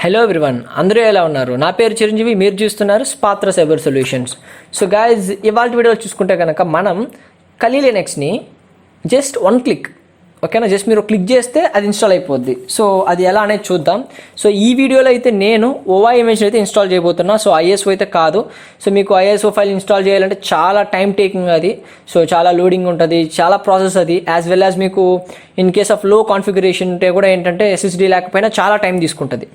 Hello everyone, అందరూ ఎలా ఉన్నారు? నా పేరు చిరంజీవి, మీరు చూస్తున్నారు స్పాత్ర సైబర్ సొల్యూషన్స్. సో గైజ్, ఇవాళ వీడియోలో చూసుకుంటే కనుక మనం కలీ లినక్స్ని జస్ట్ వన్ క్లిక్, ఓకేనా, జస్ట్ మీరు క్లిక్ చేస్తే అది ఇన్స్టాల్ అయిపోద్ది. సో అది ఎలా అనేది చూద్దాం. సో ఈ వీడియోలో అయితే నేను ఓవా ఇమేజ్ అయితే ఇన్స్టాల్ చేయబోతున్నా. సో ఐఎస్ఓ అయితే కాదు. సో మీకు ఐఎస్ఓ ఫైల్ ఇన్స్టాల్ చేయాలంటే చాలా టైం టేకింగ్ అది. సో చాలా లోడింగ్ ఉంటుంది, చాలా ప్రాసెస్ అది. యాజ్ వెల్ యాజ్ మీకు ఇన్ కేస్ ఆఫ్ లో కాన్ఫిగరేషన్ ఉంటే కూడా ఏంటంటే ఎస్ఎస్డి లేకపోయినా చాలా టైం తీసుకుంటుంది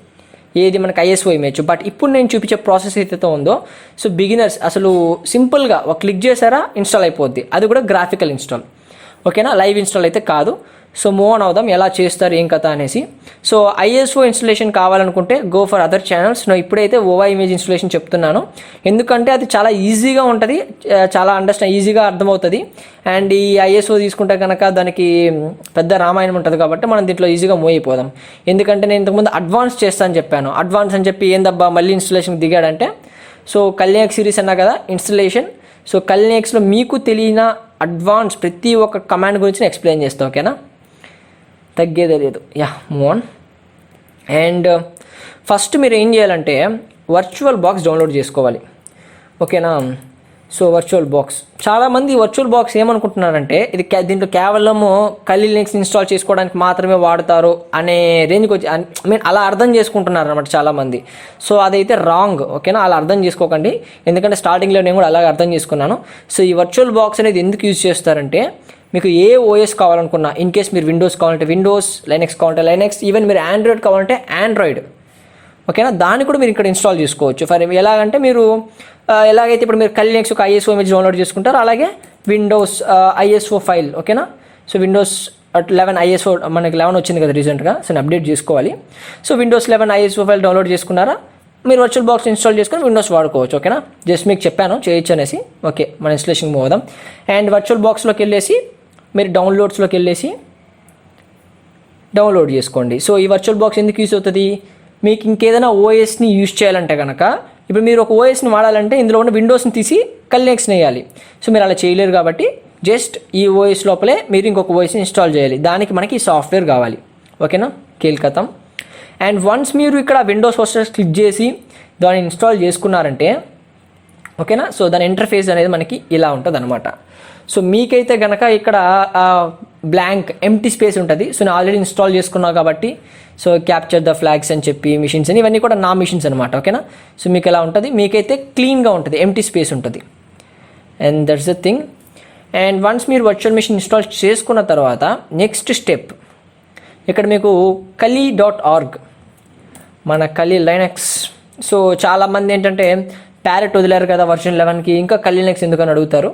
ఏది మనకి ఐఎస్ఓ ఇమేజ్. బట్ ఇప్పుడు నేను చూపించే ప్రాసెస్ ఏదైతే ఉందో, సో బిగినర్స్ అసలు సింపుల్గా ఒక క్లిక్ చేశారా ఇన్స్టాల్ అయిపోద్ది. అది కూడా గ్రాఫికల్ ఇన్స్టాల్, ఓకేనా, లైవ్ ఇన్స్టాల్ అయితే కాదు. సో మూవ్ ఆన్ అవుదాం, ఎలా చేస్తారు ఏం కథ అనేసి. సో ఐఎస్ఓ ఇన్స్టలేషన్ కావాలనుకుంటే గో ఫర్ అదర్ ఛానల్స్. నేను ఇప్పుడైతే ఓవా ఇమేజ్ ఇన్స్టలేషన్ చెప్తున్నాను, ఎందుకంటే అది చాలా ఈజీగా ఉంటుంది, చాలా ఈజీగా అర్థమవుతుంది. అండ్ ఈ ఐఎస్ఓ తీసుకుంటే కనుక దానికి పెద్ద రామాయణం ఉంటుంది కాబట్టి మనం దీంట్లో ఈజీగా మూవ్ అయిపోదాం. ఎందుకంటే నేను ఇంతకుముందు అడ్వాన్స్ చేస్తాను చెప్పాను. అడ్వాన్స్ అని చెప్పి ఏందబ్బా మళ్ళీ ఇన్స్టలేషన్కి దిగాడంటే, సో కల్యాక్ సిరీస్ అన్నా కదా ఇన్స్టలేషన్. సో కల్యాక్స్లో మీకు తెలియని అడ్వాన్స్ ప్రతి ఒక్క కమాండ్ గురించి నేను ఎక్స్ప్లెయిన్ చేస్తాను, ఓకేనా, తగ్గేదే లేదు. Move on. అండ్ ఫస్ట్ మీరు ఏం చేయాలంటే వర్చువల్ బాక్స్ డౌన్లోడ్ చేసుకోవాలి, ఓకేనా. సో వర్చువల్ బాక్స్, చాలామంది వర్చువల్ బాక్స్ ఏమనుకుంటున్నారంటే ఇది దీంట్లో కేవలము కలీ లినక్స్ ఇన్స్టాల్ చేసుకోవడానికి మాత్రమే వాడతారు అనే రేంజ్కి వచ్చి అలా అర్థం చేసుకుంటున్నారు అనమాట చాలామంది. సో అదైతే రాంగ్, ఓకేనా, అలా అర్థం చేసుకోకండి. ఎందుకంటే స్టార్టింగ్లో నేను కూడా అలాగే అర్థం చేసుకున్నాను. సో ఈ వర్చువల్ బాక్స్ అనేది ఎందుకు యూజ్ చేస్తారంటే మీకు ఏ ఓఎస్ కావాలనుకున్నా, ఇన్ కేస్ మీరు విండోస్ కావాలంటే విండోస్, లైనక్స్ కావాలంటే లైనక్స్, ఈవెన్ మీరు ఆండ్రాయిడ్ కావాలంటే ఆండ్రాయిడ్, ఓకేనా, దాన్ని కూడా మీరు ఇక్కడ ఇన్స్టాల్ చేసుకోవచ్చు. ఫర్ ఎలాగంటే మీరు ఎలాగైతే ఇప్పుడు మీరు కలీ లినక్స్ ఒక ఐఎస్ఓ ఇమేజ్ డౌన్లోడ్ చేసుకుంటారు, అలాగే విండోస్ ఐఎస్ఓ ఫైల్, ఓకేనా. సో విండోస్ 11 ఐఎస్ఓ మనకి 11 వచ్చింది కదా రీసెంట్గా, సో నేను అప్డేట్ చేసుకోవాలి. So Windows 11 ISO file download చేసుకున్నారా, మీరు వర్చువల్ బాక్స్ ఇన్స్టాల్ చేసుకొని విండోస్ వాడుకోవచ్చు, ఓకేనా. జస్ట్ మీకు చెప్పాను చేయొచ్చు అనేసి. ఓకే, మన ఇన్స్టలేషన్ మూవ్ అవుదాం. అండ్ వర్చువల్ బాక్స్లోకి వెళ్ళేసి మీరు డౌన్లోడ్స్లోకి వెళ్ళేసి డౌన్లోడ్ చేసుకోండి. సో ఈ వర్చువల్ బాక్స్ ఎందుకు యూస్ అవుతుంది, మీకు ఇంకేదైనా ఓఎస్ని యూజ్ చేయాలంటే కనుక, ఇప్పుడు మీరు ఒక ఓఎస్ని వాడాలంటే ఇందులో ఉన్న విండోస్ని తీసి కలీ లినక్స్ని వేయాలి. సో మీరు అలా చేయలేరు కాబట్టి జస్ట్ ఈ ఓఎస్ లోపలే మీరు ఇంకొక ఓఎస్ని ఇన్స్టాల్ చేయాలి. దానికి మనకి సాఫ్ట్వేర్ కావాలి, ఓకేనా, కీలకతం. అండ్ వన్స్ మీరు ఇక్కడ విండోస్ హోస్టర్ క్లిక్ చేసి దాన్ని ఇన్స్టాల్ చేసుకున్నారంటే, ఓకేనా, సో దాని ఇంటర్ఫేస్ అనేది మనకి ఇలా ఉంటుంది అనమాట. సో మీకైతే కనుక ఇక్కడ బ్లాంక్ ఎంప్టీ స్పేస్ ఉంటుంది. సో నేను ఆల్రెడీ ఇన్స్టాల్ చేసుకున్నాను కాబట్టి, సో క్యాప్చర్ ద ఫ్లాగ్స్ అని చెప్పి మిషన్స్ అని, ఇవన్నీ కూడా నా మిషన్స్ అనమాట, ఓకేనా. సో మీకు ఎలా ఉంటుంది, మీకైతే క్లీన్గా ఉంటుంది, ఎంప్టీ స్పేస్ ఉంటుంది. And that's the thing. And once మీరు వర్చువల్ మిషన్ ఇన్స్టాల్ చేసుకున్న తర్వాత నెక్స్ట్ స్టెప్ ఇక్కడ మీకు kali.org, మన కలీ లినక్స్. సో చాలామంది ఏంటంటే ప్యారెట్ వదిలేరు కదా వర్షన్ 11కి, ఇంకా కలీ లినక్స్ ఎందుకని అడుగుతారు.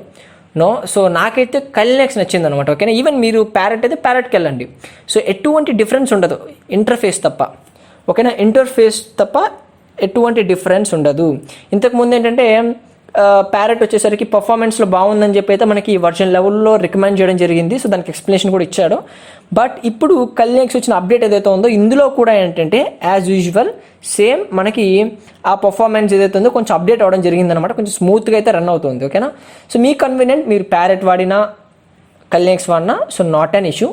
నో, సో నాకైతే కలీ లినక్స్ నచ్చింది అనమాట, ఓకేనా. ఈవెన్ మీరు ప్యారెట్ అయితే ప్యారెట్కి వెళ్ళండి. సో ఎటువంటి డిఫరెన్స్ ఉండదు, ఇంటర్ఫేస్ తప్ప, ఓకేనా, ఇంటర్ఫేస్ తప్ప ఎటువంటి డిఫరెన్స్ ఉండదు. ఇంతకుముందు ఏంటంటే ప్యారెట్ వచ్చేసరికి పర్ఫార్మెన్స్లో బాగుందని చెప్పి అయితే మనకి వర్షన్ లెవెల్లో రికమెండ్ చేయడం జరిగింది. సో దానికి ఎక్స్ప్లెనేషన్ కూడా ఇచ్చాడు. బట్ ఇప్పుడు కలీ లినక్స్ వచ్చిన అప్డేట్ ఏదైతే ఉందో ఇందులో కూడా ఏంటంటే యాజ్ యూజువల్ సేమ్ మనకి ఆ పర్ఫార్మెన్స్ ఏదైతే ఉందో కొంచెం అప్డేట్ అవ్వడం జరిగిందనమాట, కొంచెం స్మూత్గా అయితే రన్ అవుతుంది, ఓకేనా. సో మీ కన్వీనియంట్, మీరు ప్యారెట్ వాడినా కలీ లినక్స్ వాడినా, so not an issue,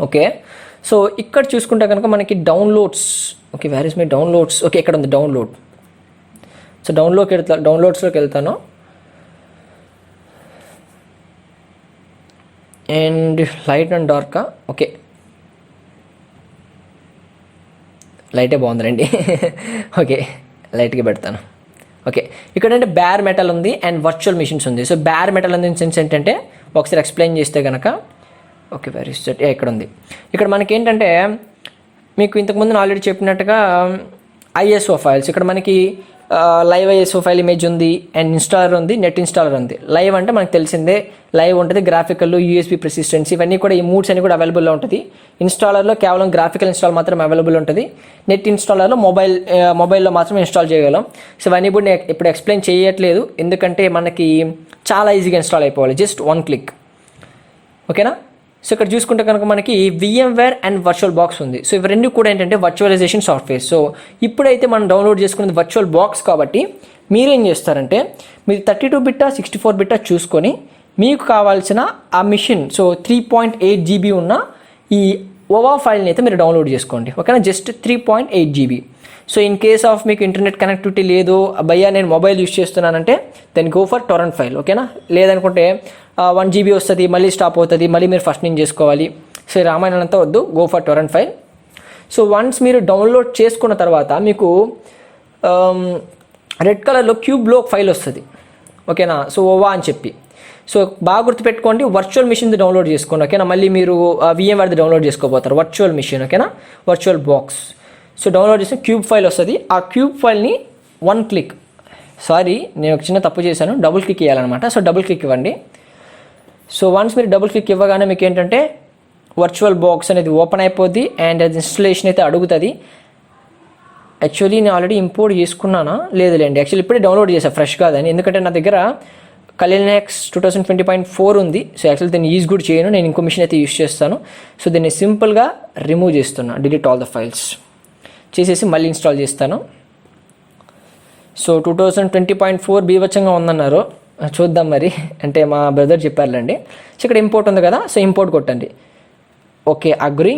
okay. So ఇక్కడ చూసుకుంటే కనుక మనకి downloads, okay, where is my downloads, okay, ఇక్కడ ఉంది డౌన్లోడ్. సో డౌన్లోడ్స్లోకి వెళ్తాను. అండ్ లైట్ అండ్ డార్కా, ఓకే, లైటే బాగుందండి. ఓకే, లైట్గా పెడతాను. ఓకే, ఇక్కడ అంటే బ్యార్ మెటల్ ఉంది అండ్ వర్చువల్ మిషన్స్ ఉంది. సో బ్యార్ మెటల్ అనే సెన్స్ ఏంటంటే ఒకసారి ఎక్స్ప్లెయిన్ చేస్తే కనుక, ఓకే, వెరీ స్టెట్ ఇక్కడ ఉంది. ఇక్కడ మనకి ఏంటంటే మీకు ఇంతకుముందు ఆల్రెడీ చెప్పినట్టుగా ఐఎస్ఓ ఫైల్స్, ఇక్కడ మనకి లైవ్ ఐఎస్ఓ ఫైల్ ఇమేజ్ ఉంది అండ్ ఇన్స్టాలర్ ఉంది, నెట్ ఇన్స్టాలర్ ఉంది. లైవ్ అంటే మనకు తెలిసిందే, లైవ్ ఉంటుంది, గ్రాఫికల్, యూఎస్బీ ప్రెసిస్టెన్స్, ఇవన్నీ కూడా ఈ మూడ్స్ అన్ని కూడా అవైలబుల్లో ఉంటుంది. ఇన్స్టాలర్లో కేవలం గ్రాఫికల్ ఇన్స్టాల్ మాత్రం అవైలబుల్ ఉంటుంది. నెట్ ఇన్స్టాలర్లో మొబైల్లో మాత్రం ఇన్స్టాల్ చేయగలం. సో ఇవన్నీ కూడా నేను ఇప్పుడు ఎక్స్ప్లెయిన్ చేయట్లేదు, ఎందుకంటే మనకి చాలా ఈజీగా ఇన్స్టాల్ అయిపోవాలి, జస్ట్ వన్ క్లిక్, ఓకేనా. సో ఇక్కడ చూసుకుంటే కనుక మనకి VMware అండ్ వర్చువల్ బాక్స్ ఉంది. సో ఇవి రెండు కూడా ఏంటంటే వర్చువలైజేషన్ సాఫ్ట్వేర్. సో ఇప్పుడైతే మనం డౌన్లోడ్ చేసుకునేది వర్చువల్ బాక్స్ కాబట్టి మీరేం చేస్తారంటే మీరు 32 బిట్టా 64 బిట్టా చూసుకొని మీకు కావాల్సిన ఆ మిషన్, సో 3.8 GB ఉన్న ఈ ఓవా ఫైల్ని అయితే మీరు డౌన్లోడ్ చేసుకోండి, ఓకేనా. Just 3.8 GB. So in case of మీకు ఇంటర్నెట్ కనెక్టివిటీ లేదు భయ్యా నేను మొబైల్ యూస్ చేస్తున్నానంటే then go for torrent file, ఓకేనా. లేదనుకుంటే 1 GB వస్తుంది, మళ్ళీ స్టాప్ అవుతుంది, మళ్ళీ మీరు ఫస్ట్ నుంచి చేసుకోవాలి. సో రామాయణం అంతా వద్దు, go for torrent file. So once మీరు డౌన్లోడ్ చేసుకున్న తర్వాత మీకు రెడ్ కలర్లో క్యూబ్లో ఒక ఫైల్ వస్తుంది, ఓకేనా. సో ఓవా అని చెప్పి, సో బాగా గుర్తుపెట్టుకోండి, వర్చువల్ మిషన్ది డౌన్లోడ్ చేసుకోండి, ఓకేనా. మళ్ళీ మీరు VMwareది డౌన్లోడ్ చేసుకోబోతారు, వర్చువల్ మిషన్, ఓకేనా, వర్చువల్ బాక్స్. సో డౌన్లోడ్ చేసిన క్యూబ్ ఫైల్ వస్తుంది. ఆ క్యూబ్ ఫైల్ని నేను ఒక చిన్న తప్పు చేశాను, డబుల్ క్లిక్ ఇవ్వాలన్నమాట. సో డబుల్ క్లిక్ ఇవ్వండి. సో వన్స్ మీరు డబుల్ క్లిక్ ఇవ్వగానే మీకు ఏంటంటే వర్చువల్ బాక్స్ అనేది ఓపెన్ అయిపోద్ది అండ్ అది ఇన్స్టలేషన్ అయితే అడుగుతుంది. యాక్చువల్లీ నేను ఆల్రెడీ ఇంపోర్ట్ చేసుకున్నానా లేదులేండి, యాక్చువల్లీ ఇప్పుడే డౌన్లోడ్ చేశాను ఫ్రెష్ కాదని, ఎందుకంటే నా దగ్గర Kali Linux 2020.4 ఉంది. సో యాక్చువల్లీ దీన్ని యూజ్ కూడా చేయను, నేను ఇంకో మిషన్ అయితే యూజ్ చేస్తాను. సో దీన్ని సింపుల్గా రిమూవ్ చేస్తున్నా, డిలీట్ ఆల్ ద ఫైల్స్ చేసేసి మళ్ళీ ఇన్స్టాల్ చేస్తాను. సో 2020.4 బీభత్సంగా ఉందన్నారు, చూద్దాం మరి, అంటే మా బ్రదర్ చెప్పారులేండి. సో ఇక్కడ ఇంపోర్ట్ ఉంది కదా, సో ఇంపోర్ట్ కొట్టండి. Okay, agree.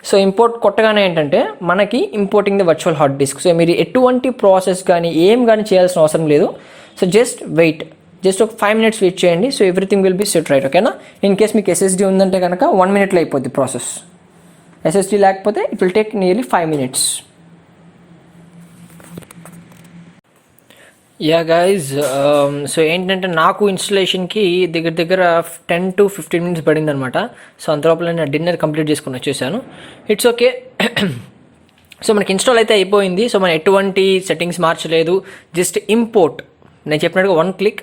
సో ఇంపోర్ట్ కొట్టగానే ఏంటంటే మనకి importing the virtual hard disk. So మీరు ఎటువంటి ప్రాసెస్ కానీ ఏం కానీ చేయాల్సిన అవసరం లేదు. సో జస్ట్ ఒక 5 minutes వెయిట్ చేయండి. So everything will be set right, ఓకేనా. ఇన్ కేస్ మీకు SSD ఉందంటే కనుక 1 minute అయిపోద్ది ప్రాసెస్. SSD లేకపోతే it will take nearly 5 minutes. Yeah guys, so ఏంటంటే నాకు ఇన్స్టలేషన్కి దగ్గర 10 to 15 minutes పడింది అనమాట. సో అంతలోపల నేను డిన్నర్ కంప్లీట్ చేసుకుని వచ్చేసాను. It's okay. సో మనకి ఇన్స్టాల్ అయితే అయిపోయింది. సో మనం ఎటువంటి సెట్టింగ్స్ మార్చలేదు, జస్ట్ ఇంపోర్ట్, నేను చెప్పినట్టుగా 1 click,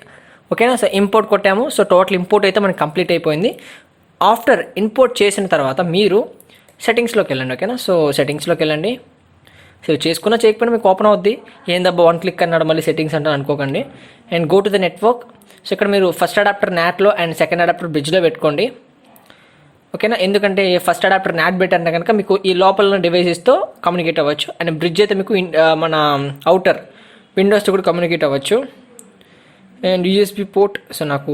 ఓకేనా. సో ఇంపోర్ట్ కొట్టాము. సో టోటల్ ఇంపోర్ట్ అయితే మనకి కంప్లీట్ అయిపోయింది. ఆఫ్టర్ ఇంపోర్ట్ చేసిన తర్వాత మీరు సెట్టింగ్స్లోకి వెళ్ళండి, ఓకేనా. సో సెట్టింగ్స్లోకి వెళ్ళండి. సో చేసుకున్నా చేయకపోయినా మీకు ఓపెన్ అవుద్ది. ఏందబ్బా 1 click అన్నాడు మళ్ళీ సెట్టింగ్స్ అంటే అనుకోకండి. And go to the network. So ఇక్కడ మీరు ఫస్ట్ అడాప్టర్ NATలో అండ్ సెకండ్ అడాప్టర్ బ్రిడ్జ్లో పెట్టుకోండి, ఓకేనా. ఎందుకంటే ఫస్ట్ అడాప్టర్ NAT పెట్టారంటే కనుక మీకు ఈ లోపల డివైసెస్తో కమ్యూనికేట్ అవ్వచ్చు, అండ్ బ్రిడ్జ్ అయితే మీకు మన అవుటర్ విండోస్తో కూడా కమ్యూనికేట్ అవ్వచ్చు. అండ్ USB పోర్ట్, సో నాకు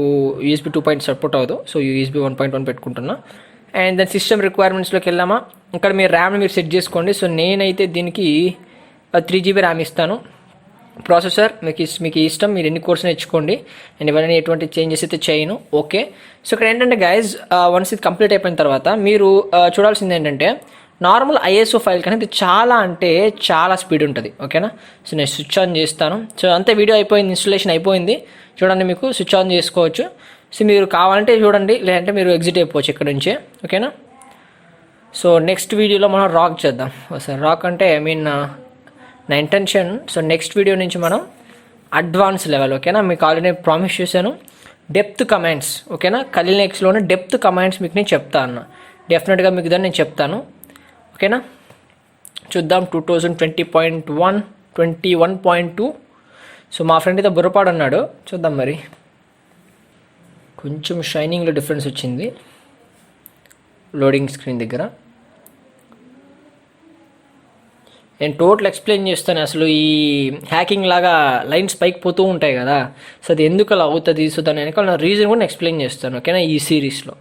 USB 2.0 సపోర్ట్ అవ్వదు, సో USB 1.1 పెట్టుకుంటున్నా. అండ్ దాని సిస్టమ్ రిక్వైర్మెంట్స్లోకి వెళ్ళామా, ఇక్కడ మీరు ర్యామ్ని మీరు సెట్ చేసుకోండి. సో నేనైతే దీనికి 3 GB ర్యామ్ ఇస్తాను. ప్రాసెసర్ మీకు ఇష్టం, మీరు ఎన్ని కోర్స్ నేర్చుకోండి. అండ్ ఇవన్నీ ఎటువంటి చేంజెస్ అయితే చేయను, ఓకే. సో ఇక్కడ ఏంటంటే గైజ్, వన్స్ ఇది కంప్లీట్ అయిపోయిన తర్వాత మీరు చూడాల్సింది ఏంటంటే నార్మల్ ISO ఫైల్ కానీ ఇది చాలా అంటే చాలా స్పీడ్ ఉంటుంది, ఓకేనా. సో నేను స్విచ్ ఆన్ చేస్తాను. సో అంతే, వీడియో అయిపోయింది, ఇన్స్టలేషన్ అయిపోయింది. చూడండి, మీకు స్విచ్ ఆన్ చేసుకోవచ్చు. సో మీరు కావాలంటే చూడండి, లేదంటే మీరు ఎగ్జిట్ అయిపోవచ్చు ఇక్కడ నుంచే, ఓకేనా. సో నెక్స్ట్ వీడియోలో మనం రాక్ చేద్దాం. సార్ రాక్ అంటే నా ఇంటెన్షన్. సో నెక్స్ట్ వీడియో నుంచి మనం అడ్వాన్స్ లెవెల్, ఓకేనా. మీకు ఆల్రెడీ ప్రామిస్ చేశాను డెప్త్ కమాండ్స్, ఓకేనా. Kali Linuxలోనే డెప్త్ కమాండ్స్ మీకు నేను చెప్తాను, డెఫినెట్గా మీకు దాన్ని నేను చెప్తాను, ఓకేనా. చూద్దాం 2020.1 21.2. సో మా ఫ్రెండ్ అయితే బుర్రపాడు అన్నాడు, చూద్దాం మరి. కొంచెం షైనింగ్లో డిఫరెన్స్ వచ్చింది లోడింగ్ స్క్రీన్ దగ్గర. నేను టోటల్ ఎక్స్ప్లెయిన్ చేస్తాను. అసలు ఈ హ్యాకింగ్ లాగా లైన్స్ పైకి పోతూ ఉంటాయి కదా, సో అది ఎందుకు అలా అవుతుంది, సో దాని వెనకాల రీజన్ కూడా ఎక్స్ప్లెయిన్ చేస్తాను, ఓకేనా, ఈ సిరీస్లో.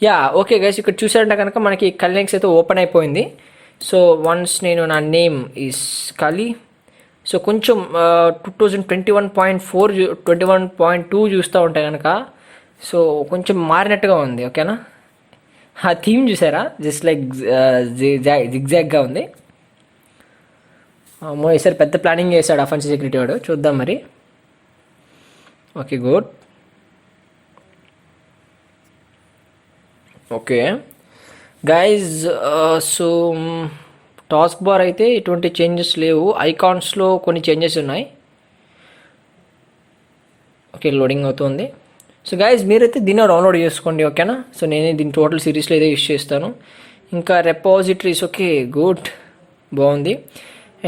యా ఓకే గైస్, ఇక్కడ చూసారంటే కనుక మనకి Kali Linux అయితే ఓపెన్ అయిపోయింది. సో వన్స్ నేను నా నేమ్ ఈస్ Kali. సో కొంచెం 2021.4 21.2 చూస్తూ ఉంటే కనుక సో కొంచెం మారినట్టుగా ఉంది, ఓకేనా. ఆ థీమ్ చూసారా, జస్ట్ లైక్ జిగ్జాగ్గా ఉంది. అమ్మో, ఈసారి పెద్ద ప్లానింగ్ చేశాడు అఫెన్సివ్ సెక్యూరిటీ వాడు, చూద్దాం మరి. Okay, good. Okay guys, so task bar అయితే ఎటువంటి చేంజెస్ లేవు, ఐకాన్స్లో కొన్ని చేంజెస్ ఉన్నాయి. ఓకే, లోడింగ్ అవుతుంది. సో గైజ్, మీరైతే దీన్ని డౌన్లోడ్ చేసుకోండి, ఓకేనా. సో నేను దీని టోటల్ సిరీస్లో అయితే యూస్ చేస్తాను. ఇంకా రెపాజిటరీస్, ఓకే గుడ్, బాగుంది.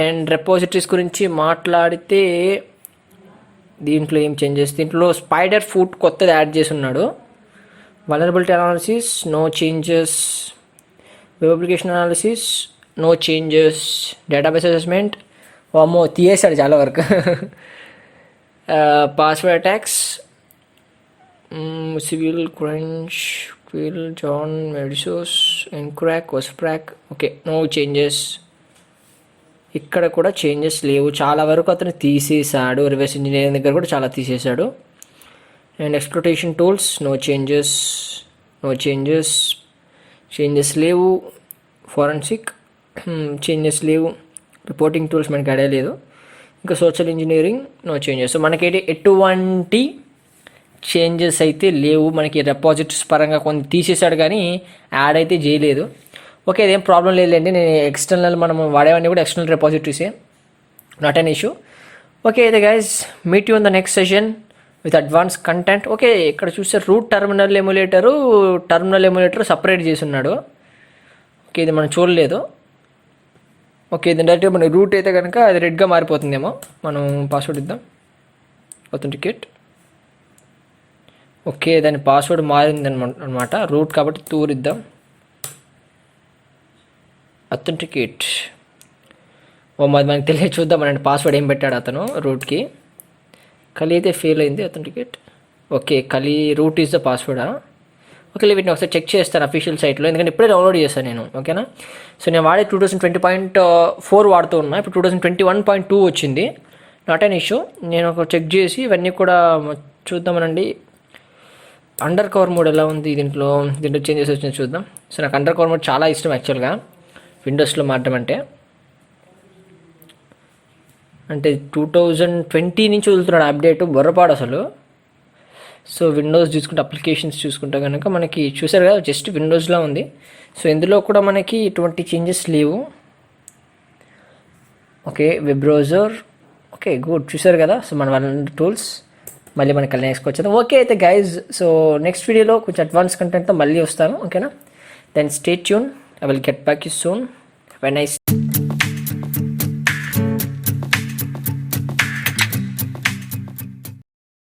అండ్ రెపాజిటరీస్ గురించి మాట్లాడితే దీంట్లో ఏం చేంజెస్, దీంట్లో స్పైడర్ ఫుట్ కొత్తది యాడ్ చేసి ఉన్నాడు. Vulnerability analysis no changes, web application analysis no changes, database assessment వామో తీయేసాడు చాలా వరకు. Password attacks, civil crimes Phil, John, Medisos, Encrack, Wasprack. Okay, no changes. ఇక్కడ కూడా చేంజెస్ లేవు, చాలా వరకు అతను తీసేశాడు. రివర్స్ ఇంజనీరింగ్ దగ్గర కూడా చాలా తీసేశాడు. And exploitation tools, no changes. Changes లేవు. ఫోరెన్సిక్ చేంజెస్ లేవు. రిపోర్టింగ్ టూల్స్ మనకి ఐడియా లేదు. ఇంకా social engineering, no changes. So మనకి ఎటువంటి చేంజెస్ అయితే లేవు. మనకి డిపాజిట్స్ పరంగా కొన్ని తీసేశాడు కానీ యాడ్ అయితే చేయలేదు. ఓకే, ఇదేం ప్రాబ్లం లేదులేండి. నేను ఎక్స్టర్నల్ మనం వాడేవన్నీ కూడా ఎక్స్టర్నల్ రెపాజిటరీసే, నాట్ అన్ ఇష్యూ. ఓకే అయితే guys, meet you in the next session with advance content. Okay, ఇక్కడ చూస్తే రూట్ టర్మినల్ ఎమ్యులేటర్ సపరేట్ చేసి ఉన్నాడు. ఓకే, ఇది మనం చూడలేదు. ఓకే, ఇది డైరెక్ట్గా మన రూట్ అయితే కనుక అది రెడ్గా మారిపోతుందేమో. మనం పాస్వర్డ్ ఇద్దాం, అథెంటికేట్. ఓకే, దాని పాస్వర్డ్ మారింది అనమాట, రూట్ కాబట్టి టూర్ ఇద్దాం, అథెంటికేట్. మాది మనకి తెలియదు, చూద్దాం అంటే పాస్వర్డ్ ఏం పెట్టాడు అతను రూట్కి. కలి అయితే ఫెయిల్ అయింది, అథెంటికేట్. ఓకే, కలి రూట్ ఈజ్ ద పాస్వర్డా? ఓకే, వీటిని ఒకసారి చెక్ చేస్తాను అఫీషియల్ సైట్లో, ఎందుకంటే ఇప్పుడే డౌన్లోడ్ చేస్తాను నేను. ఓకేనా, సో నేను వాడే 2020.4 వాడుతూ ఉన్నా. ఇప్పుడు 2021.2 వచ్చింది, నాట్ అన్ ఇష్యూ. నేను ఒక చెక్ చేసి ఇవన్నీ కూడా చూద్దామనండి. అండర్ కవర్ మోడ్ ఎలా ఉంది దీంట్లో చేంజెస్ వచ్చింది చూద్దాం. సో నాకు అండర్ కవర్ మోడ్ చాలా ఇష్టం యాక్చువల్గా విండోస్లో మారడం అంటే 2020 నుంచి వదులుతున్నాడు అప్డేట్, బొర్రపాడు అసలు. సో విండోస్ చూసుకుంటే, అప్లికేషన్స్ చూసుకుంటే కనుక మనకి చూసారు కదా, జస్ట్ విండోస్లో ఉంది. సో ఇందులో కూడా మనకి ఎటువంటి చేంజెస్ లేవు. Okay, web browser, okay good, చూసారు కదా. సో మన టూల్స్ మళ్ళీ మనకి నెక్స్ట్ వచ్చేది. ఓకే అయితే గైజ్, సో నెక్స్ట్ వీడియోలో కొంచెం అడ్వాన్స్ కంటెంట్తో మళ్ళీ వస్తాను. ఓకేనా, then stay tune. I will get back you soon. Have a nice